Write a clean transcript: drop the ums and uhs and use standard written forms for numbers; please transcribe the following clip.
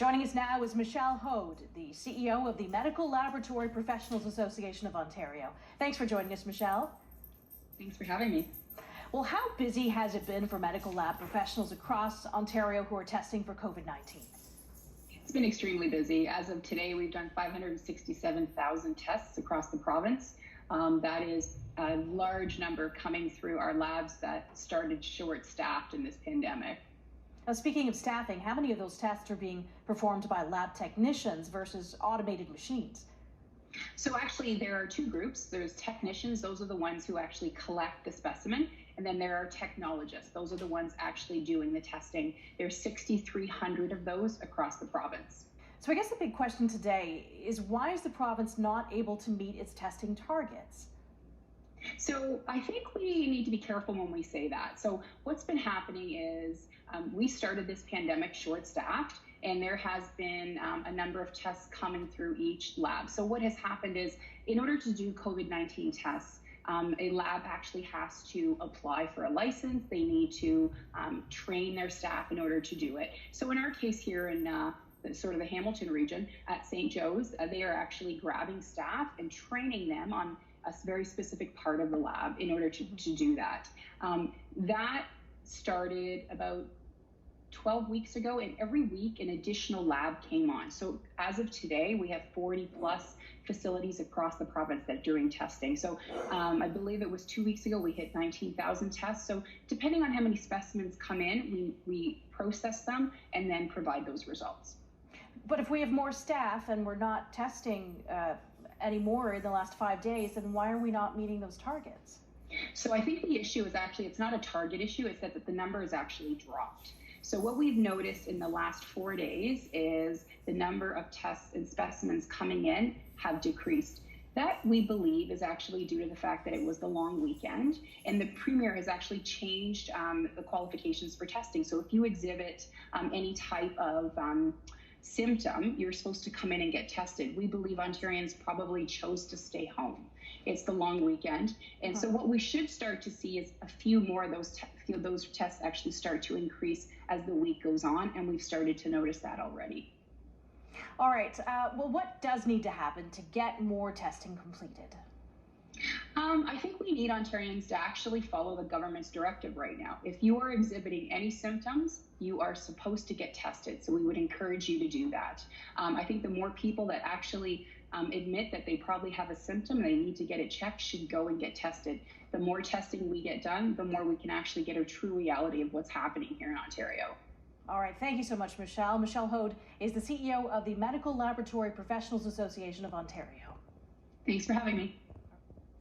Joining us now is Michelle Hoad, the CEO of the Medical Laboratory Professionals Association of Ontario. Thanks for joining us, Michelle. Thanks for having me. Well, how busy has it been for medical lab professionals across Ontario who are testing for COVID-19? It's been extremely busy. As of today, we've done 567,000 tests across the province. That is a large number coming through our labs that started short-staffed in this pandemic. Now, speaking of staffing, how many of those tests are being performed by lab technicians versus automated machines? So actually, there are two groups. There's technicians, those are the ones who actually collect the specimen, and then there are technologists. Those are the ones actually doing the testing. There's 6,300 of those across the province. So I guess the big question today is, why is the province not able to meet its testing targets? So I think we need to be careful when we say that. So what's been happening is we started this pandemic short-staffed, and there has been a number of tests coming through each lab. So what has happened is, in order to do COVID-19 tests, a lab actually has to apply for a license. They need to train their staff in order to do it. So in our case here in sort of the Hamilton region at St. Joe's, they are actually grabbing staff and training them on a very specific part of the lab in order to do that. That started about 12 weeks ago, and every week an additional lab came on. So as of today, we have 40 plus facilities across the province that are doing testing. So I believe it was 2 weeks ago, we hit 19,000 tests. So depending on how many specimens come in, we process them and then provide those results. But if we have more staff and we're not testing anymore in the last 5 days, then why are we not meeting those targets? So I think the issue is actually, it's not a target issue, it's that the number has actually dropped. So what we've noticed in the last 4 days is the number of tests and specimens coming in have decreased. That, we believe, is actually due to the fact that it was the long weekend, and the Premier has actually changed the qualifications for testing. So if you exhibit any type of symptom, you're supposed to come in and get tested. We believe Ontarians probably chose to stay home. It's the long weekend. And so what we should start to see is a few more of those tests actually start to increase as the week goes on, and we've started to notice that already. All right. Well, what does need to happen to get more testing completed? I think we need Ontarians to actually follow the government's directive right now. If you are exhibiting any symptoms, you are supposed to get tested. So we would encourage you to do that. I think the more people that actually admit that they probably have a symptom, they need to get it checked, should go and get tested. The more testing we get done, the more we can actually get a true reality of what's happening here in Ontario. All right. Thank you so much, Michelle. Michelle Hoad is the CEO of the Medical Laboratory Professionals Association of Ontario. Thanks for having me.